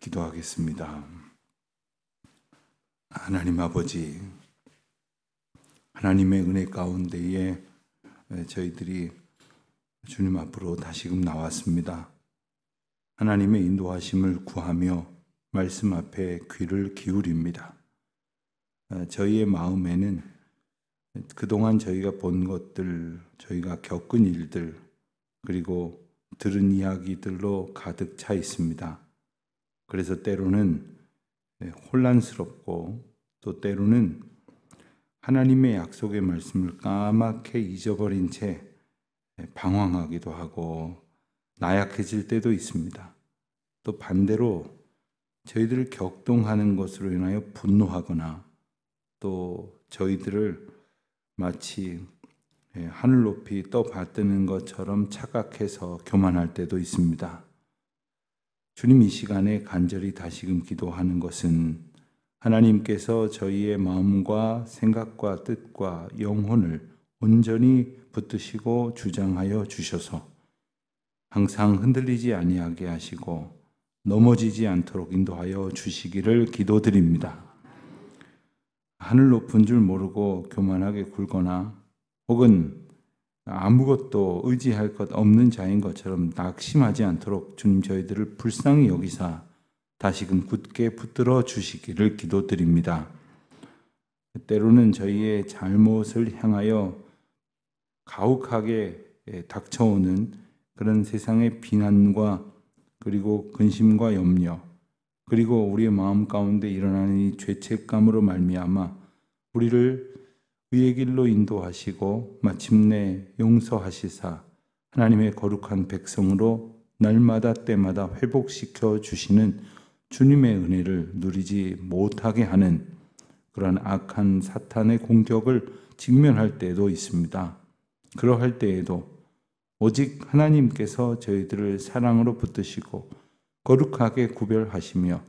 기도하겠습니다. 하나님 아버지, 하나님의 은혜 가운데에 저희들이 주님 앞으로 다시금 나왔습니다. 하나님의 인도하심을 구하며 말씀 앞에 귀를 기울입니다. 저희의 마음에는 그동안 저희가 본 것들, 저희가 겪은 일들, 그리고 들은 이야기들로 가득 차 있습니다. 그래서 때로는 혼란스럽고 또 때로는 하나님의 약속의 말씀을 까맣게 잊어버린 채 방황하기도 하고 나약해질 때도 있습니다. 또 반대로 저희들을 격동하는 것으로 인하여 분노하거나 또 저희들을 마치 하늘 높이 떠받드는 것처럼 착각해서 교만할 때도 있습니다. 주님, 이 시간에 간절히 다시금 기도하는 것은 하나님께서 저희의 마음과 생각과 뜻과 영혼을 온전히 붙드시고 주장하여 주셔서 항상 흔들리지 아니하게 하시고 넘어지지 않도록 인도하여 주시기를 기도드립니다. 하늘 높은 줄 모르고 교만하게 굴거나 혹은 아무것도 의지할 것 없는 자인 것처럼 낙심하지 않도록 주님 저희들을 불쌍히 여기사 다시금 굳게 붙들어 주시기를 기도드립니다. 때로는 저희의 잘못을 향하여 가혹하게 닥쳐오는 그런 세상의 비난과 그리고 근심과 염려, 그리고 우리의 마음 가운데 일어나는 이 죄책감으로 말미암아 우리를 의의 길로 인도하시고 마침내 용서하시사 하나님의 거룩한 백성으로 날마다 때마다 회복시켜 주시는 주님의 은혜를 누리지 못하게 하는 그러한 악한 사탄의 공격을 직면할 때도 있습니다. 그러할 때에도 오직 하나님께서 저희들을 사랑으로 붙드시고 거룩하게 구별하시며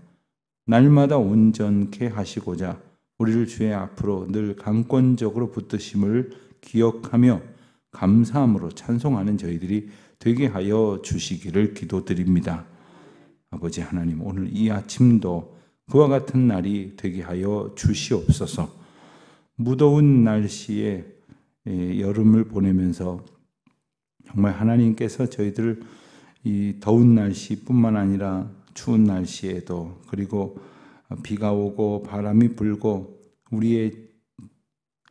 날마다 온전케 하시고자 우리를 주의 앞으로 늘 강권적으로 붙드심을 기억하며 감사함으로 찬송하는 저희들이 되게 하여 주시기를 기도드립니다. 아버지 하나님, 오늘 이 아침도 그와 같은 날이 되게 하여 주시옵소서. 무더운 날씨에 여름을 보내면서 정말 하나님께서 저희들을 이 더운 날씨뿐만 아니라 추운 날씨에도 그리고 비가 오고 바람이 불고 우리의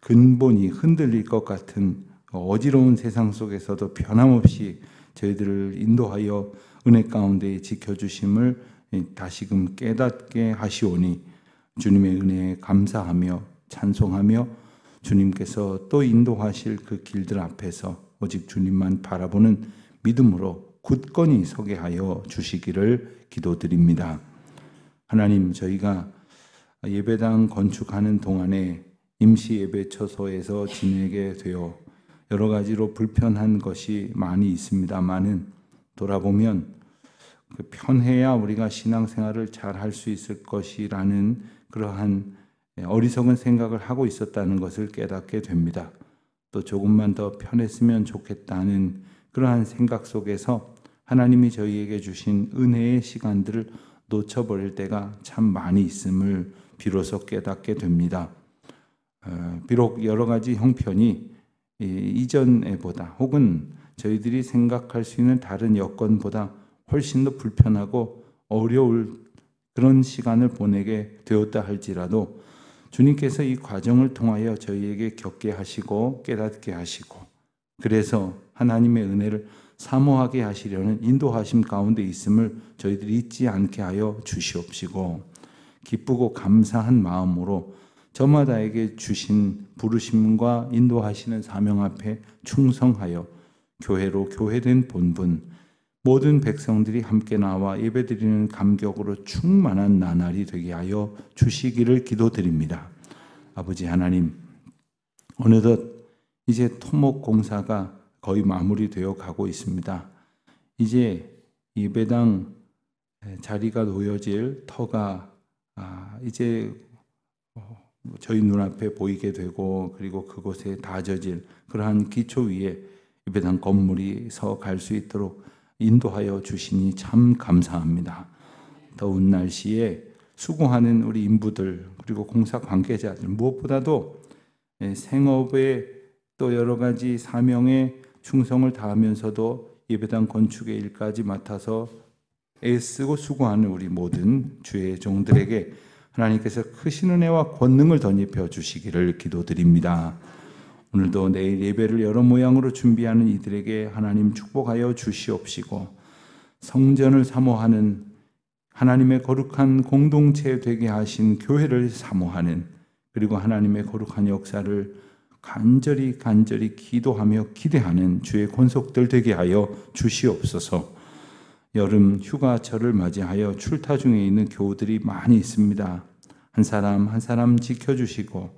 근본이 흔들릴 것 같은 어지러운 세상 속에서도 변함없이 저희들을 인도하여 은혜 가운데 지켜주심을 다시금 깨닫게 하시오니 주님의 은혜에 감사하며 찬송하며 주님께서 또 인도하실 그 길들 앞에서 오직 주님만 바라보는 믿음으로 굳건히 서게 하여 주시기를 기도드립니다. 하나님, 저희가 예배당 건축하는 동안에 임시 예배처소에서 지내게 되어 여러 가지로 불편한 것이 많이 있습니다만은 돌아보면 편해야 우리가 신앙생활을 잘 할 수 있을 것이라는 그러한 어리석은 생각을 하고 있었다는 것을 깨닫게 됩니다. 또 조금만 더 편했으면 좋겠다는 그러한 생각 속에서 하나님이 저희에게 주신 은혜의 시간들을 놓쳐버릴 때가 참 많이 있음을 비로소 깨닫게 됩니다. 비록 여러 가지 형편이 이전에보다 혹은 저희들이 생각할 수 있는 다른 여건보다 훨씬 더 불편하고 어려울 그런 시간을 보내게 되었다 할지라도 주님께서 이 과정을 통하여 저희에게 겪게 하시고 깨닫게 하시고 그래서 하나님의 은혜를 사모하게 하시려는 인도하심 가운데 있음을 저희들이 잊지 않게 하여 주시옵시고 기쁘고 감사한 마음으로 저마다에게 주신 부르심과 인도하시는 사명 앞에 충성하여 교회로 교회된 본분 모든 백성들이 함께 나와 예배드리는 감격으로 충만한 나날이 되게 하여 주시기를 기도드립니다. 아버지 하나님, 어느덧 이제 토목 공사가 거의 마무리되어 가고 있습니다. 이제 예배당 자리가 놓여질 터가 이제 저희 눈앞에 보이게 되고 그리고 그곳에 다져질 그러한 기초 위에 예배당 건물이 서 갈 수 있도록 인도하여 주시니 참 감사합니다. 더운 날씨에 수고하는 우리 인부들 그리고 공사 관계자들 무엇보다도 생업에 또 여러 가지 사명에 충성을 다하면서도 예배당 건축의 일까지 맡아서 애쓰고 수고하는 우리 모든 주의 종들에게 하나님께서 크신 은혜와 권능을 덧입혀 주시기를 기도드립니다. 오늘도 내일 예배를 여러 모양으로 준비하는 이들에게 하나님 축복하여 주시옵시고 성전을 사모하는 하나님의 거룩한 공동체 되게 하신 교회를 사모하는 그리고 하나님의 거룩한 역사를 간절히 기도하며 기대하는 주의 권속들 되게 하여 주시옵소서. 여름 휴가철을 맞이하여 출타 중에 있는 교우들이 많이 있습니다. 한 사람 한 사람 지켜주시고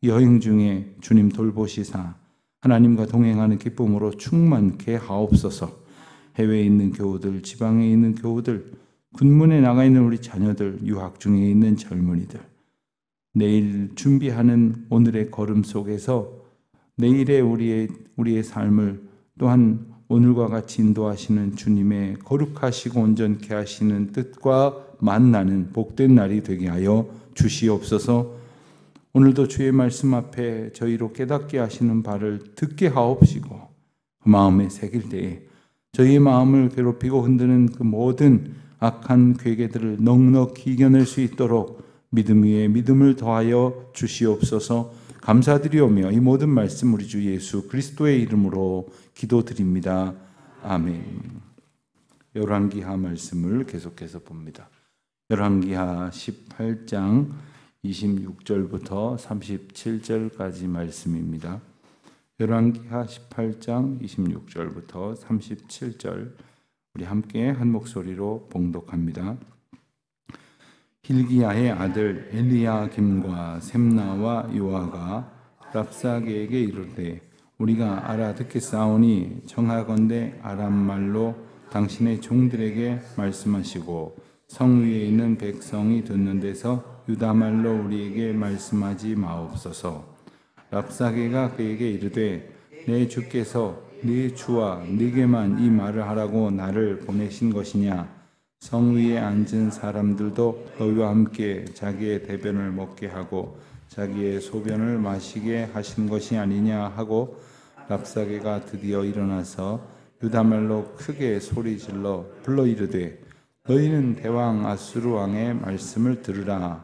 여행 중에 주님 돌보시사 하나님과 동행하는 기쁨으로 충만케 하옵소서. 해외에 있는 교우들, 지방에 있는 교우들, 군문에 나가 있는 우리 자녀들, 유학 중에 있는 젊은이들, 내일 준비하는 오늘의 걸음 속에서 내일의 우리의 삶을 또한 오늘과 같이 인도하시는 주님의 거룩하시고 온전케 하시는 뜻과 만나는 복된 날이 되게 하여 주시옵소서. 오늘도 주의 말씀 앞에 저희로 깨닫게 하시는 바를 듣게 하옵시고 그 마음에 새길 때에 저희의 마음을 괴롭히고 흔드는 그 모든 악한 괴계들을 넉넉히 이겨낼 수 있도록 믿음 위에 믿음을 더하여 주시옵소서. 감사드리오며 이 모든 말씀 우리 주 예수 그리스도의 이름으로 기도드립니다. 아멘. 열왕기하 말씀을 계속해서 봅니다. 열왕기하 18장 26절부터 37절까지 말씀입니다. 열왕기하 18장 26절부터 37절 우리 함께 한 목소리로 봉독합니다. hil기야의 아들 엘리야김과 셈나와 요아가 랍사게에게 이르되 우리가 알아듣겠사오니 청하건대 아람 말로 당신의 종들에게 말씀하시고 성 위에 있는 백성이 듣는 데서 유다 말로 우리에게 말씀하지 마옵소서. 랍사게가 그에게 이르되 내 주께서 네 주와 네게만 이 말을 하라고 나를 보내신 것이냐? 성 위에 앉은 사람들도 너희와 함께 자기의 대변을 먹게 하고 자기의 소변을 마시게 하신 것이 아니냐 하고 랍사게가 드디어 일어나서 유다말로 크게 소리질러 불러 이르되 너희는 대왕 아수르 왕의 말씀을 들으라.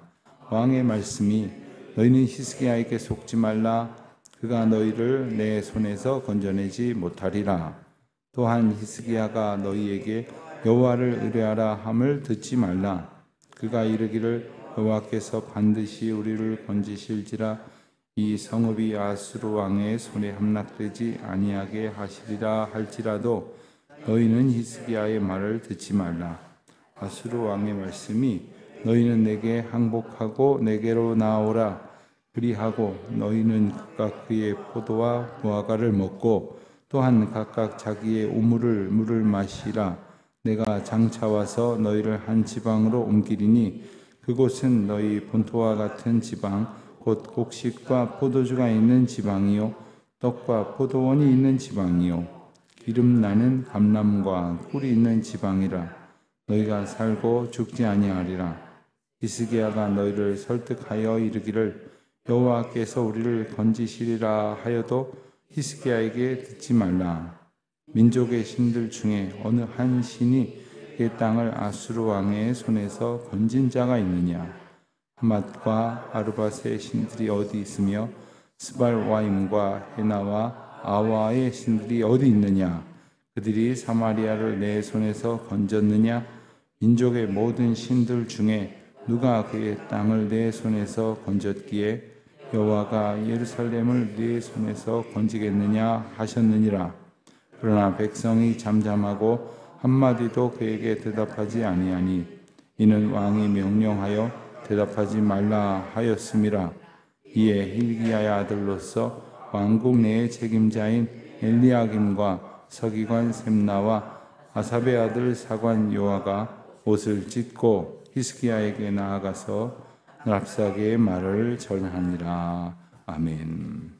왕의 말씀이 너희는 히스기야에게 속지 말라. 그가 너희를 내 손에서 건져내지 못하리라. 또한 히스기야가 너희에게 여호와를 의뢰하라 함을 듣지 말라. 그가 이르기를 여호와께서 반드시 우리를 건지실지라 이 성읍이 아수르 왕의 손에 함락되지 아니하게 하시리라 할지라도 너희는 히스기야의 말을 듣지 말라. 아수르 왕의 말씀이 너희는 내게 항복하고 내게로 나오라. 그리하고 너희는 각각 그의 포도와 무화과를 먹고 또한 각각 자기의 우물을 마시라. 내가 장차 와서 너희를 한 지방으로 옮기리니 그곳은 너희 본토와 같은 지방 곧 곡식과 포도주가 있는 지방이요 떡과 포도원이 있는 지방이요 기름 나는 감람과 꿀이 있는 지방이라. 너희가 살고 죽지 아니하리라. 히스기야가 너희를 설득하여 이르기를 여호와께서 우리를 건지시리라 하여도 히스기야에게 듣지 말라. 민족의 신들 중에 어느 한 신이 이 땅을 아수르 왕의 손에서 건진 자가 있느냐? 하맛과 아르밧의 신들이 어디 있으며 스발와임과 헤나와 아와의 신들이 어디 있느냐? 그들이 사마리아를 내 손에서 건졌느냐? 민족의 모든 신들 중에 누가 그의 땅을 내 손에서 건졌기에 여호와가 예루살렘을 네 손에서 건지겠느냐 하셨느니라. 그러나 백성이 잠잠하고 한마디도 그에게 대답하지 아니하니 이는 왕이 명령하여 대답하지 말라 하였음이라. 이에 hil기야의 아들로서 왕국 내의 책임자인 엘리야김과 서기관 셈나와 아삽의 아들 사관 요아가 옷을 찢고 히스기야에게 나아가서 랍사게의 말을 전하니라. 아멘.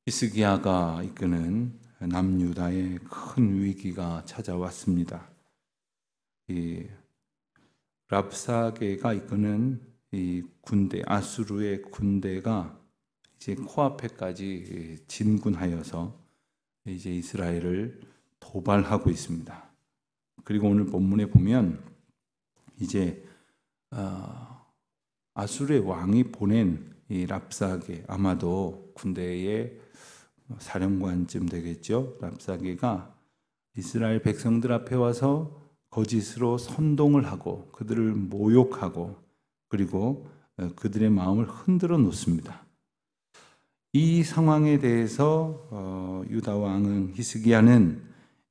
히스기야가 이끄는 남유다의 큰 위기가 찾아왔습니다. 이 랍사게가 이끄는 이 군대, 아수르의 군대가 이제 코앞에까지 진군하여서 이제 이스라엘을 도발하고 있습니다. 그리고 오늘 본문에 보면 이제 아수르의 왕이 보낸 이 랍사게, 아마도 군대의 사령관쯤 되겠죠. 랍사게가 이스라엘 백성들 앞에 와서 거짓으로 선동을 하고 그들을 모욕하고 그리고 그들의 마음을 흔들어 놓습니다. 이 상황에 대해서 유다 왕은 히스기야는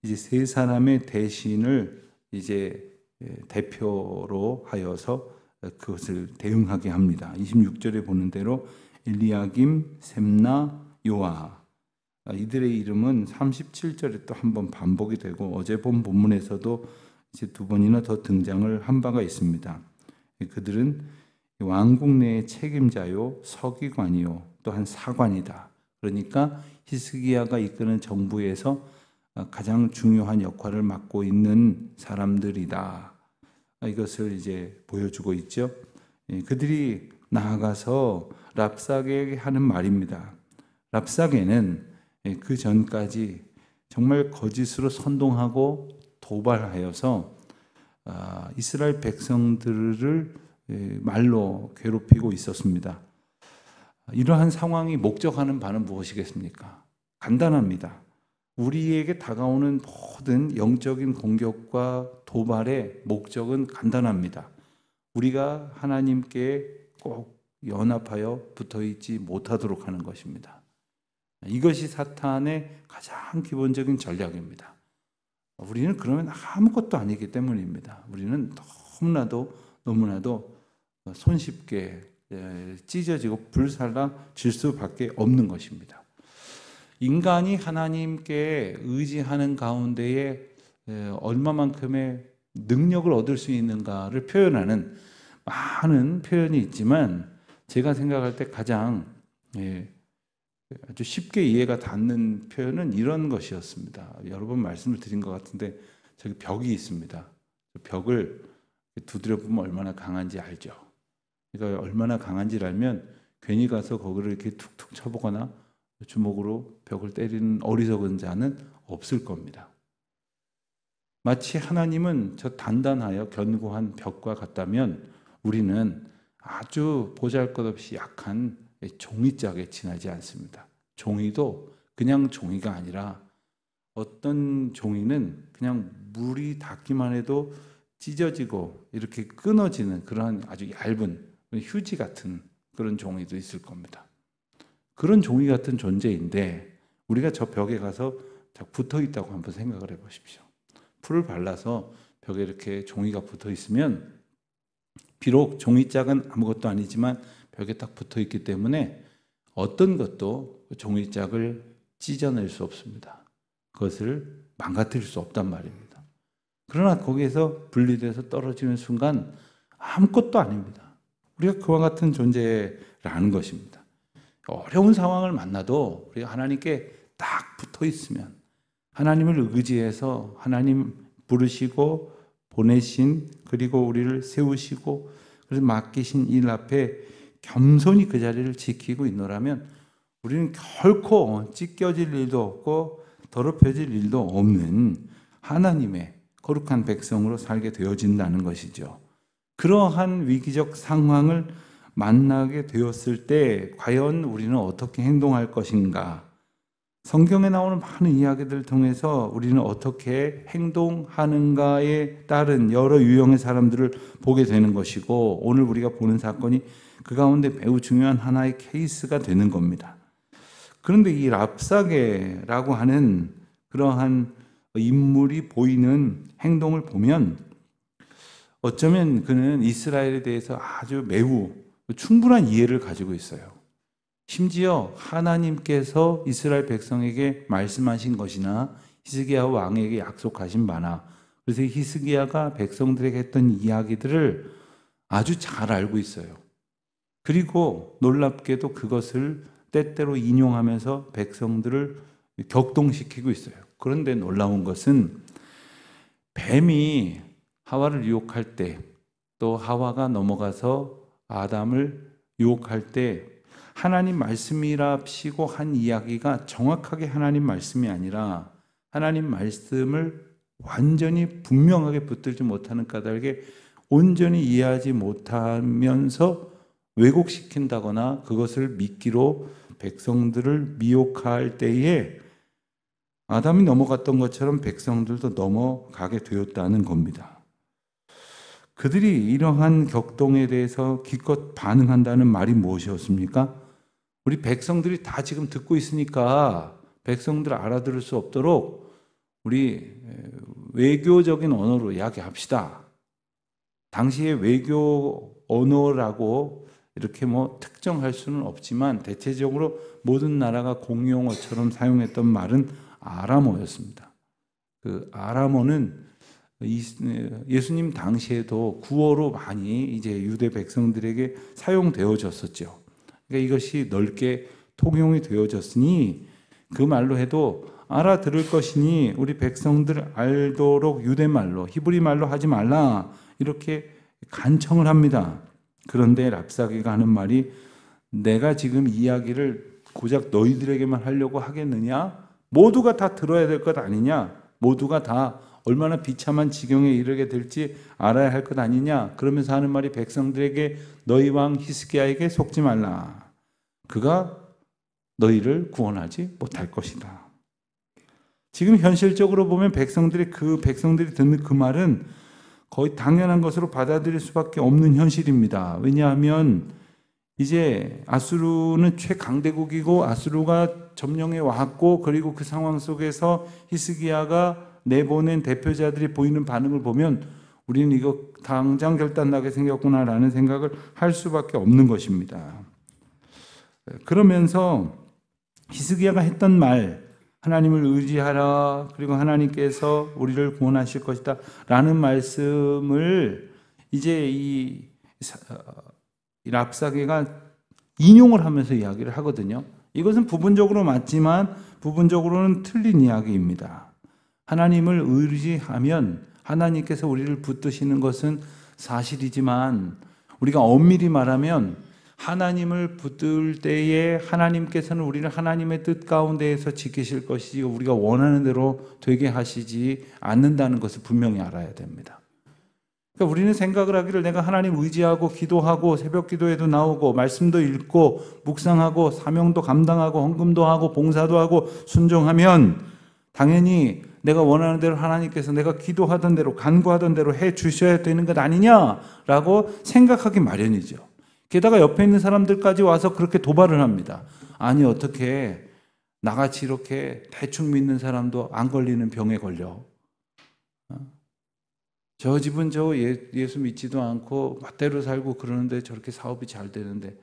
이제 세 사람의 대신을 이제 대표로 하여서 그것을 대응하게 합니다. 26절에 보는 대로 엘리야김, 셈나, 요아, 이들의 이름은 37절에 또 한 번 반복이 되고 어제 본 본문에서도 이제 두 번이나 더 등장을 한 바가 있습니다. 그들은 왕국 내의 책임자요, 서기관이요, 또한 사관이다. 그러니까 히스기야가 이끄는 정부에서 가장 중요한 역할을 맡고 있는 사람들이다. 이것을 이제 보여주고 있죠. 그들이 나아가서 랍사게에게 하는 말입니다. 랍사게는 그 전까지 정말 거짓으로 선동하고 도발하여서 이스라엘 백성들을 말로 괴롭히고 있었습니다. 이러한 상황이 목적하는 바는 무엇이겠습니까? 간단합니다. 우리에게 다가오는 모든 영적인 공격과 도발의 목적은 간단합니다. 우리가 하나님께 꼭 연합하여 붙어있지 못하도록 하는 것입니다. 이것이 사탄의 가장 기본적인 전략입니다. 우리는 그러면 아무것도 아니기 때문입니다. 우리는 너무나도 손쉽게 찢어지고 불살라질 수밖에 없는 것입니다. 인간이 하나님께 의지하는 가운데에 얼마만큼의 능력을 얻을 수 있는가를 표현하는 많은 표현이 있지만 제가 생각할 때 가장 아주 쉽게 이해가 닿는 표현은 이런 것이었습니다. 여러 번 말씀을 드린 것 같은데 저기 벽이 있습니다. 벽을 두드려 보면 얼마나 강한지 알죠. 그러니까 얼마나 강한지를 알면 괜히 가서 거기를 이렇게 툭툭 쳐보거나 주먹으로 벽을 때리는 어리석은 자는 없을 겁니다. 마치 하나님은 저 단단하여 견고한 벽과 같다면 우리는 아주 보잘것없이 약한 종이짝에 지나지 않습니다. 종이도 그냥 종이가 아니라 어떤 종이는 그냥 물이 닿기만 해도 찢어지고 이렇게 끊어지는 그런 아주 얇은 휴지 같은 그런 종이도 있을 겁니다. 그런 종이 같은 존재인데 우리가 저 벽에 가서 붙어 있다고 한번 생각을 해 보십시오. 풀을 발라서 벽에 이렇게 종이가 붙어 있으면 비록 종이짝은 아무것도 아니지만 벽에 딱 붙어 있기 때문에 어떤 것도 종이짝을 찢어낼 수 없습니다. 그것을 망가뜨릴 수 없단 말입니다. 그러나 거기에서 분리돼서 떨어지는 순간 아무것도 아닙니다. 우리가 그와 같은 존재라는 것입니다. 어려운 상황을 만나도 우리가 하나님께 딱 붙어 있으면 하나님을 의지해서 하나님 부르시고 보내신 그리고 우리를 세우시고 그래서 맡기신 일 앞에 겸손히 그 자리를 지키고 있노라면 우리는 결코 찢겨질 일도 없고 더럽혀질 일도 없는 하나님의 거룩한 백성으로 살게 되어진다는 것이죠. 그러한 위기적 상황을 만나게 되었을 때 과연 우리는 어떻게 행동할 것인가? 성경에 나오는 많은 이야기들을 통해서 우리는 어떻게 행동하는가에 따른 여러 유형의 사람들을 보게 되는 것이고 오늘 우리가 보는 사건이 그 가운데 매우 중요한 하나의 케이스가 되는 겁니다. 그런데 이 랍사게라고 하는 그러한 인물이 보이는 행동을 보면 어쩌면 그는 이스라엘에 대해서 아주 매우 충분한 이해를 가지고 있어요. 심지어 하나님께서 이스라엘 백성에게 말씀하신 것이나 히스기야 왕에게 약속하신 바나 그래서 히스기야가 백성들에게 했던 이야기들을 아주 잘 알고 있어요. 그리고 놀랍게도 그것을 때때로 인용하면서 백성들을 격동시키고 있어요. 그런데 놀라운 것은 뱀이 하와를 유혹할 때 또 하와가 넘어가서 아담을 유혹할 때 하나님 말씀이랍시고 한 이야기가 정확하게 하나님 말씀이 아니라 하나님 말씀을 완전히 분명하게 붙들지 못하는 까닭에 온전히 이해하지 못하면서 왜곡시킨다거나 그것을 믿기로 백성들을 미혹할 때에 아담이 넘어갔던 것처럼 백성들도 넘어가게 되었다는 겁니다. 그들이 이러한 격동에 대해서 기껏 반응한다는 말이 무엇이었습니까? 우리 백성들이 다 지금 듣고 있으니까 백성들 알아들을 수 없도록 우리 외교적인 언어로 이야기합시다. 당시의 외교 언어라고 이렇게 특정할 수는 없지만 대체적으로 모든 나라가 공용어처럼 사용했던 말은 아람어였습니다. 그 아람어는 예수님 당시에도 구어로 많이 이제 유대 백성들에게 사용되어졌었죠. 그러니까 이것이 넓게 통용이 되어졌으니 그 말로 해도 알아들을 것이니 우리 백성들 알도록 유대말로 히브리 말로 하지 말라 이렇게 간청을 합니다. 그런데 랍사게가 하는 말이 내가 지금 이야기를 고작 너희들에게만 하려고 하겠느냐? 모두가 다 들어야 될 것 아니냐? 모두가 다 얼마나 비참한 지경에 이르게 될지 알아야 할 것 아니냐? 그러면서 하는 말이 백성들에게 너희 왕 히스기야에게 속지 말라. 그가 너희를 구원하지 못할 것이다. 지금 현실적으로 보면 백성들이 듣는 그 말은 거의 당연한 것으로 받아들일 수밖에 없는 현실입니다. 왜냐하면 이제 아수르는 최강대국이고 아수르가 점령해 왔고 그리고 그 상황 속에서 히스기야가 내보낸 대표자들이 보이는 반응을 보면 우리는 이거 당장 결단나게 생겼구나라는 생각을 할 수밖에 없는 것입니다. 그러면서 히스기야가 했던 말 하나님을 의지하라 그리고 하나님께서 우리를 구원하실 것이다 라는 말씀을 이제 이 랍사게가 인용을 하면서 이야기를 하거든요. 이것은 부분적으로 맞지만 부분적으로는 틀린 이야기입니다. 하나님을 의지하면 하나님께서 우리를 붙드시는 것은 사실이지만 우리가 엄밀히 말하면 하나님을 붙들 때에 하나님께서는 우리를 하나님의 뜻 가운데에서 지키실 것이지 우리가 원하는 대로 되게 하시지 않는다는 것을 분명히 알아야 됩니다. 그러니까 우리는 생각을 하기를 내가 하나님 의지하고 기도하고 새벽 기도에도 나오고 말씀도 읽고 묵상하고 사명도 감당하고 헌금도 하고 봉사도 하고 순종하면 당연히 내가 원하는 대로 하나님께서 내가 기도하던 대로 간구하던 대로 해 주셔야 되는 것 아니냐라고 생각하기 마련이죠. 게다가 옆에 있는 사람들까지 와서 그렇게 도발을 합니다. 아니 어떻게 나같이 이렇게 대충 믿는 사람도 안 걸리는 병에 걸려. 저 집은 예수 믿지도 않고 멋대로 살고 그러는데 저렇게 사업이 잘 되는데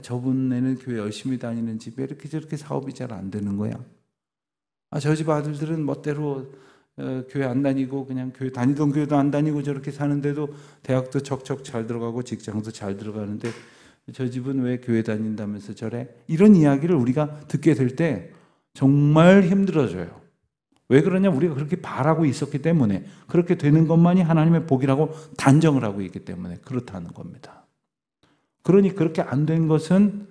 저분네는 교회 열심히 다니는 집에 이렇게 저렇게 사업이 잘 안 되는 거야. 저 집 아들들은 멋대로 교회 안 다니고 그냥 교회 다니던 교회도 안 다니고 저렇게 사는데도 대학도 척척 잘 들어가고 직장도 잘 들어가는데 저 집은 왜 교회 다닌다면서 저래? 이런 이야기를 우리가 듣게 될 때 정말 힘들어져요. 왜 그러냐? 우리가 그렇게 바라고 있었기 때문에 그렇게 되는 것만이 하나님의 복이라고 단정을 하고 있기 때문에 그렇다는 겁니다. 그러니 그렇게 안 된 것은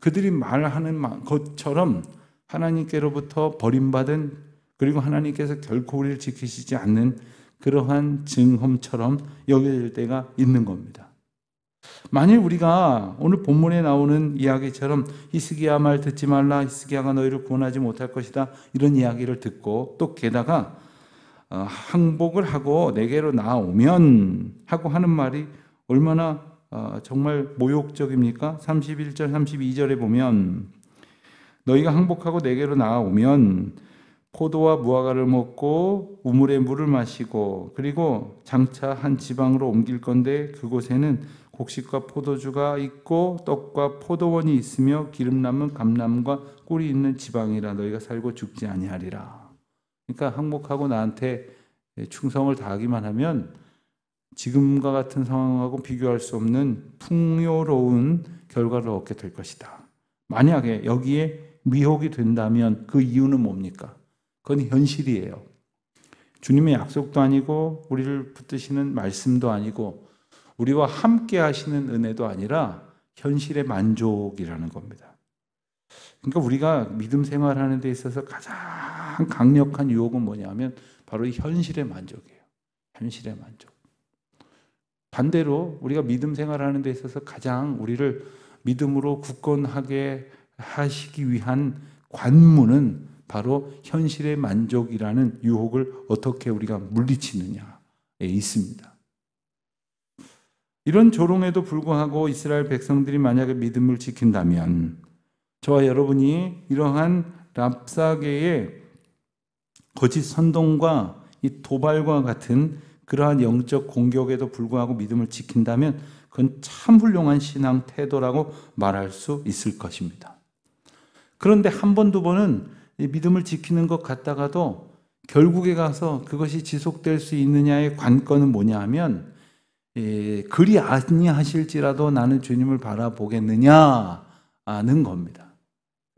그들이 말하는 것처럼 하나님께로부터 버림받은 그리고 하나님께서 결코 우리를 지키시지 않는 그러한 증험처럼 여겨질 때가 있는 겁니다. 만일 우리가 오늘 본문에 나오는 이야기처럼 히스기야 말 듣지 말라 히스기야가 너희를 구원하지 못할 것이다 이런 이야기를 듣고 또 게다가 항복을 하고 내게로 나오면 하고 하는 말이 얼마나 정말 모욕적입니까? 31절 32절에 보면 너희가 항복하고 내게로 나오면 포도와 무화과를 먹고 우물의 물을 마시고 그리고 장차 한 지방으로 옮길 건데 그곳에는 곡식과 포도주가 있고 떡과 포도원이 있으며 기름 남은 감람과 꿀이 있는 지방이라 너희가 살고 죽지 아니하리라. 그러니까 항복하고 나한테 충성을 다하기만 하면 지금과 같은 상황하고 비교할 수 없는 풍요로운 결과를 얻게 될 것이다. 만약에 여기에 미혹이 된다면 그 이유는 뭡니까? 그건 현실이에요. 주님의 약속도 아니고 우리를 붙드시는 말씀도 아니고 우리와 함께 하시는 은혜도 아니라 현실의 만족이라는 겁니다. 그러니까 우리가 믿음 생활하는 데 있어서 가장 강력한 유혹은 뭐냐면 바로 이 현실의 만족이에요. 현실의 만족. 반대로 우리가 믿음 생활하는 데 있어서 가장 우리를 믿음으로 굳건하게 하시기 위한 관문은 바로 현실의 만족이라는 유혹을 어떻게 우리가 물리치느냐에 있습니다. 이런 조롱에도 불구하고 이스라엘 백성들이 만약에 믿음을 지킨다면 저와 여러분이 이러한 랍사게의 거짓 선동과 이 도발과 같은 그러한 영적 공격에도 불구하고 믿음을 지킨다면 그건 참 훌륭한 신앙 태도라고 말할 수 있을 것입니다. 그런데 한 번, 두 번은 믿음을 지키는 것 같다가도 결국에 가서 그것이 지속될 수 있느냐의 관건은 뭐냐 하면 그리 아니하실지라도 나는 주님을 바라보겠느냐는 겁니다.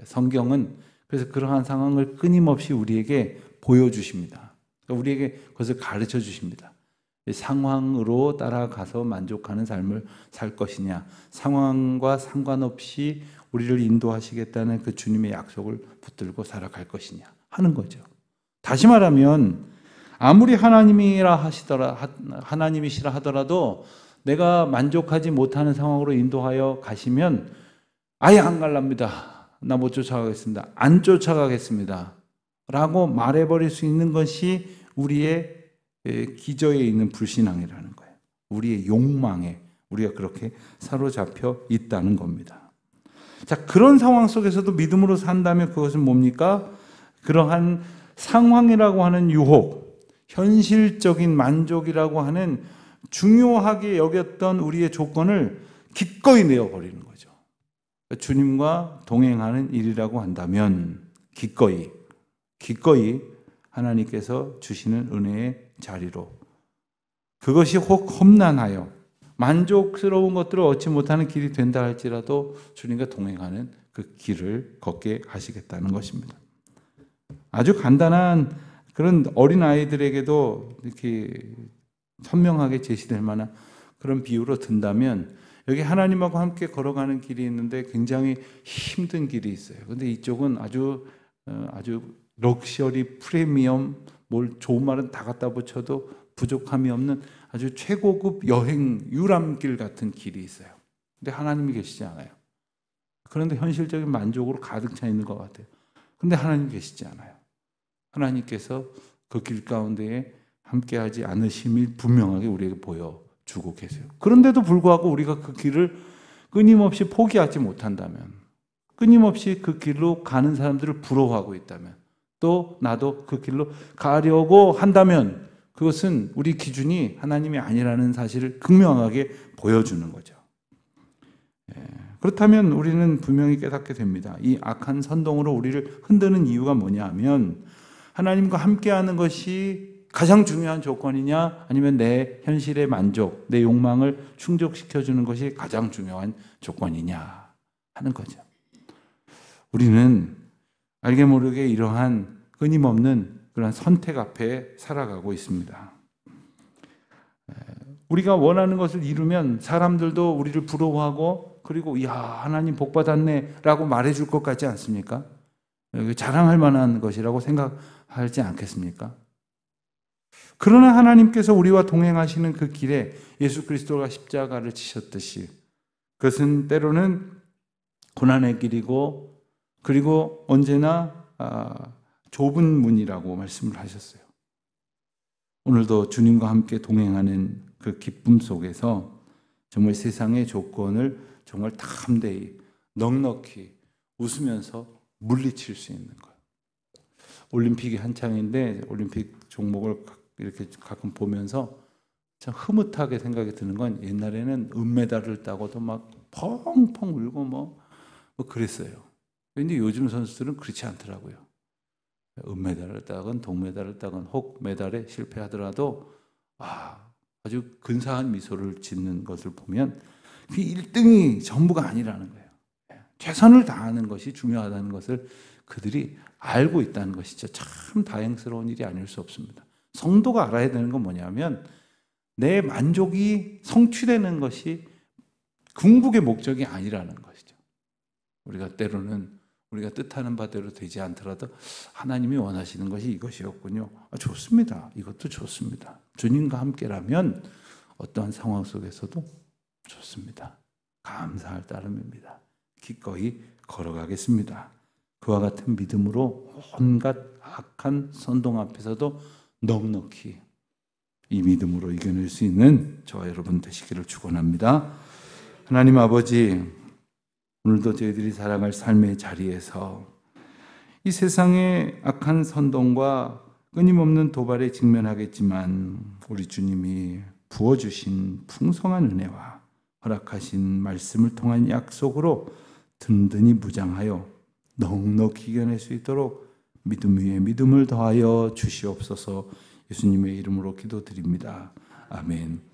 성경은 그래서 그러한 상황을 끊임없이 우리에게 보여주십니다. 우리에게 그것을 가르쳐 주십니다. 상황으로 따라가서 만족하는 삶을 살 것이냐, 상황과 상관없이 우리를 인도하시겠다는 그 주님의 약속을 붙들고 살아갈 것이냐 하는 거죠. 다시 말하면 아무리 하나님이시라 하더라도 내가 만족하지 못하는 상황으로 인도하여 가시면 아예 안 갈랍니다. 나 못 쫓아가겠습니다. 안 쫓아가겠습니다. 라고 말해버릴 수 있는 것이 우리의 기저에 있는 불신앙이라는 거예요. 우리의 욕망에 우리가 그렇게 사로잡혀 있다는 겁니다. 자, 그런 상황 속에서도 믿음으로 산다면 그것은 뭡니까? 그러한 상황이라고 하는 유혹, 현실적인 만족이라고 하는 중요하게 여겼던 우리의 조건을 기꺼이 내어버리는 거죠. 주님과 동행하는 일이라고 한다면 기꺼이 하나님께서 주시는 은혜의 자리로, 그것이 혹 험난하여 만족스러운 것들을 얻지 못하는 길이 된다 할지라도 주님과 동행하는 그 길을 걷게 하시겠다는 것입니다. 아주 간단한 그런 어린아이들에게도 이렇게 선명하게 제시될 만한 그런 비유로 든다면, 여기 하나님하고 함께 걸어가는 길이 있는데 굉장히 힘든 길이 있어요. 근데 이쪽은 아주 럭셔리 프리미엄, 뭘 좋은 말은 다 갖다 붙여도 부족함이 없는 아주 최고급 여행 유람길 같은 길이 있어요. 근데 하나님이 계시지 않아요. 그런데 현실적인 만족으로 가득 차 있는 것 같아요. 근데 하나님 계시지 않아요. 하나님께서 그 길 가운데에 함께하지 않으심이 분명하게 우리에게 보여주고 계세요. 그런데도 불구하고 우리가 그 길을 끊임없이 포기하지 못한다면, 끊임없이 그 길로 가는 사람들을 부러워하고 있다면, 또 나도 그 길로 가려고 한다면 그것은 우리 기준이 하나님이 아니라는 사실을 극명하게 보여주는 거죠. 그렇다면 우리는 분명히 깨닫게 됩니다. 이 악한 선동으로 우리를 흔드는 이유가 뭐냐 하면, 하나님과 함께하는 것이 가장 중요한 조건이냐, 아니면 내 현실의 만족, 내 욕망을 충족시켜주는 것이 가장 중요한 조건이냐 하는 거죠. 우리는 알게 모르게 이러한 끊임없는 그런 선택 앞에 살아가고 있습니다. 우리가 원하는 것을 이루면 사람들도 우리를 부러워하고, 그리고 야, 하나님 복 받았네 라고 말해줄 것 같지 않습니까? 자랑할 만한 것이라고 생각하지 않겠습니까? 그러나 하나님께서 우리와 동행하시는 그 길에 예수 그리스도가 십자가를 지셨듯이, 그것은 때로는 고난의 길이고, 그리고 언제나 좁은 문이라고 말씀을 하셨어요. 오늘도 주님과 함께 동행하는 그 기쁨 속에서 정말 세상의 조건을 정말 담대히 넉넉히 웃으면서 물리칠 수 있는 거예요. 올림픽이 한창인데 올림픽 종목을 이렇게 가끔 보면서 참 흐뭇하게 생각이 드는 건, 옛날에는 은메달을 따고도 막 펑펑 울고 뭐 그랬어요. 근데 요즘 선수들은 그렇지 않더라고요. 은메달을 따건 동메달을 따건 혹 메달에 실패하더라도 아주 근사한 미소를 짓는 것을 보면 그 1등이 전부가 아니라는 거예요. 최선을 다하는 것이 중요하다는 것을 그들이 알고 있다는 것이죠. 참 다행스러운 일이 아닐 수 없습니다. 성도가 알아야 되는 건 뭐냐면, 내 만족이 성취되는 것이 궁극의 목적이 아니라는 것이죠. 우리가 때로는 우리가 뜻하는 바대로 되지 않더라도 하나님이 원하시는 것이 이것이었군요. 좋습니다. 이것도 좋습니다. 주님과 함께라면 어떠한 상황 속에서도 좋습니다. 감사할 따름입니다. 기꺼이 걸어가겠습니다. 그와 같은 믿음으로 온갖 악한 선동 앞에서도 넉넉히 이 믿음으로 이겨낼 수 있는 저와 여러분 되시기를 축원합니다. 하나님 아버지, 오늘도 저희들이 살아갈 삶의 자리에서 이 세상의 악한 선동과 끊임없는 도발에 직면하겠지만 우리 주님이 부어주신 풍성한 은혜와 허락하신 말씀을 통한 약속으로 든든히 무장하여 넉넉히 이겨낼 수 있도록 믿음 위에 믿음을 더하여 주시옵소서. 예수님의 이름으로 기도드립니다. 아멘.